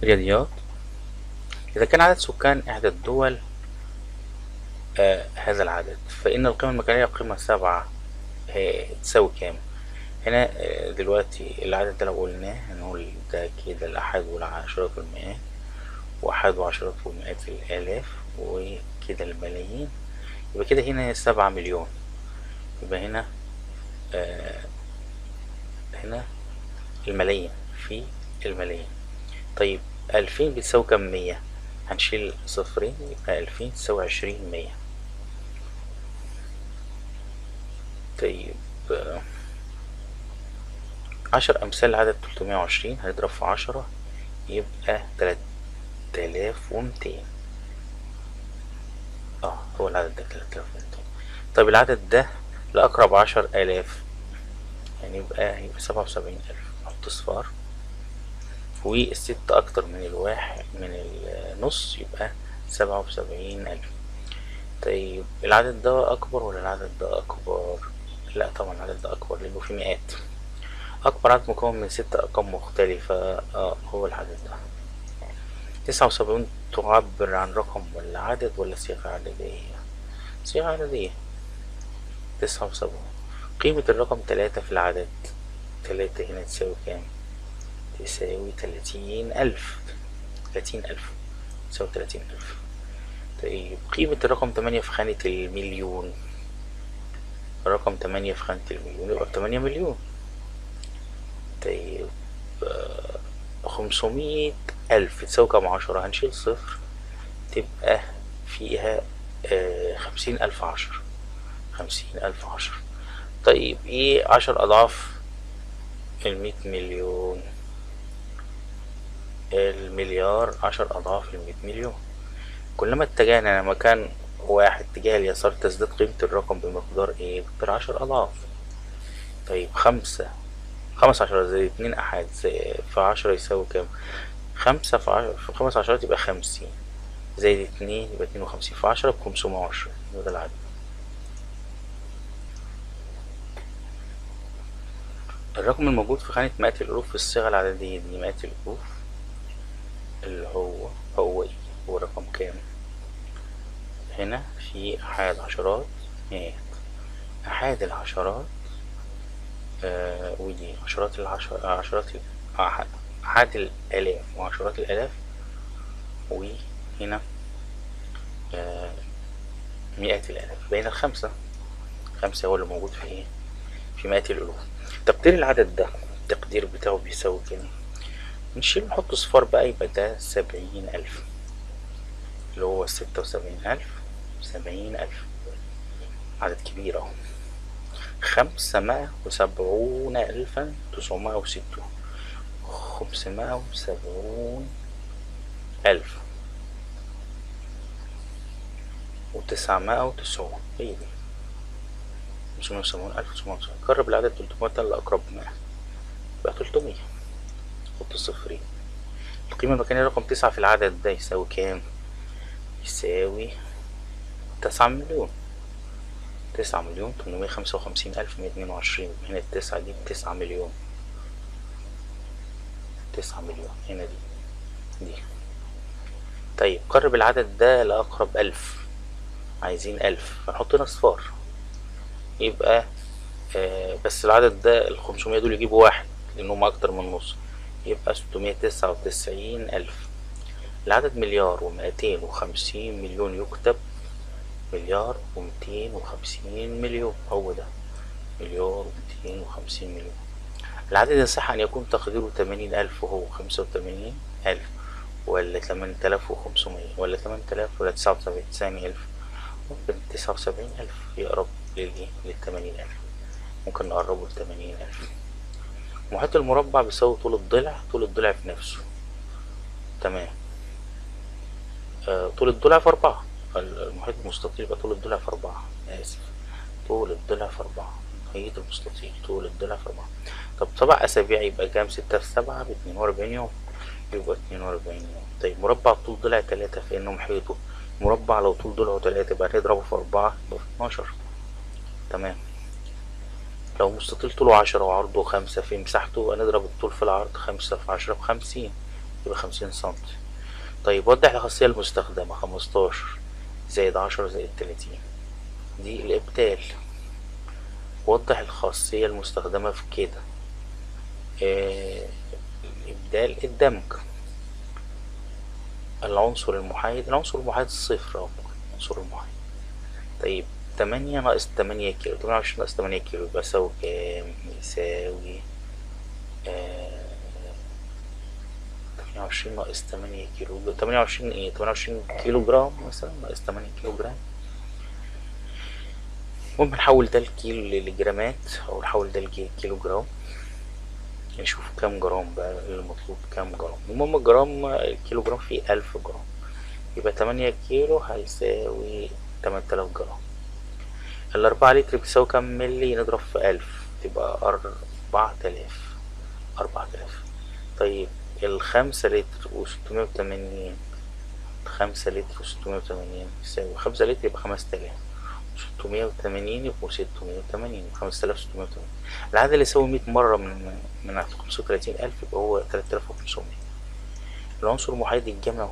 رياضيات. إذا كان عدد سكان إحدى الدول هذا العدد، فإن القيمة المكانية قيمة 7 تساوي كام؟ هنا دلوقتي العدد ده لو قلناه هنقول ده كده الأحاد والعشرات والمئات، وأحاد وعشرات والمئات الآلاف، وكده الملايين. يبقى كده هنا 7 مليون. يبقى هنا هنا الملايين في الملايين. طيب 2000 بتساوي كام؟ 100. هنشيل صفرين يبقى 2000 تساوي 20 100. طيب 10 أمثال عدد 320 هنضرب في 10 يبقى 3200. هو العدد ده 3200. طيب العدد ده لأقرب 10 آلاف، يعني يبقى 77,000. نحط صفار، والست أكتر من الواحد من النص يبقى 77,000. طيب العدد ده أكبر ولا العدد ده أكبر؟ لا طبعا العدد ده أكبر لأنه في مئات. أكبر عدد مكون من 6 أرقام مختلفة هو العدد ده. 79 تعبر عن رقم ولا عدد ولا صيغة عددية؟ صيغة عددية. 79 قيمة الرقم 3 في العدد. 3 هنا تساوي كام؟ تساوي 30,000. 30,000 تساوي 30,000. طيب قيمة الرقم 8 في خانة المليون. الرقم 8 في خانة المليون يبقى 8 مليون. طيب 500,000 تساوي كام 10؟ هنشيل صفر تبقى فيها 50,000 10. 50,000 10. طيب ايه 10 أضعاف 100 مليون؟ المليار 10 أضعاف 100 مليون. كلما اتجهنا مكان واحد اتجاه اليسار تزداد قيمة الرقم بمقدار ايه؟ بمقدار 10 أضعاف. طيب 15 زائد 2 أحاد في 10 يساوي كام؟ 5 في 5 عشرات يبقى 50، زائد 2 يبقى 52، في 10 ب520. ده العدد. الرقم الموجود في خانة مئات الألوف في الصيغة العددية دي مئات الألوف اللي هو ايه؟ هو رقم كام؟ هنا في أحاد عشرات مئات، أحاد العشرات ودي عشرات أحاد الآلاف وعشرات الآلاف، وهنا مئات الآلاف. بين الخمسة. خمسة هو اللي موجود في ايه؟ في مئات الألوف. تقدير العدد ده التقدير بتاعه بيساوي كام؟ نشيل نحط صفار بقى يبقى ده 70,000 اللي هو 76,000. 70,000 عدد كبير اهو. 570,960. 570,000 و990. هي دي 570,990. قرب العدد 300 لأقرب 100 يبقى 300. حط صفرين. القيمة المكانية رقم 9 في العدد ده يساوي كام؟ يساوي 9 مليون. 9,855,122. هنا التسعة دي ب9 مليون. 9 مليون هنا دي. طيب قرب العدد ده لأقرب 1000. عايزين 1000 فنحط هنا صفار يبقى بس العدد ده 500 دول يجيبوا واحد لأنهم أكتر من نص، يبقى 699,000. العدد مليار و250 مليون يكتب مليار و250 مليون. هو ده مليار و250 مليون. العدد يصح أن يكون تقديره 80,000 وهو 85,000 ولا 8,500 ولا 8,000 ولا 79,000. ممكن 79,000 يقرب لل80,000. ممكن نقربه ل80,000. محيط المربع بيساوي طول الضلع. طول الضلع في نفسه. تمام. طول الضلع في 4. المحيط المستطيل يبقى طول الضلع في 4. آسف، طول الضلع في 4. محيط المستطيل طول الضلع في 4. طب 7 أسابيع يبقى كام؟ 6 في 7 ب42 يوم، يبقى 42 يوم. طيب مربع طول ضلع 3 فإنه محيطه مربع لو طول ضلعه 3 يبقى نضربه في 4 يبقى 12. تمام. لو مستطيل طوله 10 وعرضه 5 في مساحته يبقى نضرب الطول في العرض 5 في 10 ب50 يبقى 50 سنتي. طيب وضح الخاصية المستخدمة. 15 زائد 10 زائد 30 دي الإبدال. وضح الخاصية المستخدمة في كده. الإبدال الدمج. العنصر المحايد، العنصر المحايد الصفر أهو، العنصر المحايد. طيب 8 ناقص 8 كيلو، 28 ناقص 8 كيلو يبقى يساوي كام؟ يساوي 28 ناقص 8 كيلو، 28 ايه، 28 كيلو جرام مثلا ناقص 8 كيلو جرام. المهم نحول ده الكيلو لجرامات او نحول ده لكيلو جرام. نشوف كام جرام بقى المطلوب، كام جرام. المهم الجرام، الكيلو جرام فيه 1000 جرام، يبقى 8 كيلو هيساوي 8000 جرام. الأربعة لتر بيساوي كام ملي؟ نضرب في 1000 تبقى 4000. 4000. طيب الخمسة لتر وستمية وتمانين، 5 لتر و680 يساوي 5 لتر يبقى 5000، 680 يبقوا 680، 5680. العدد اللي يساوي 100 مرة من 530,000 يبقى هو 3500. العنصر المحايد الجمع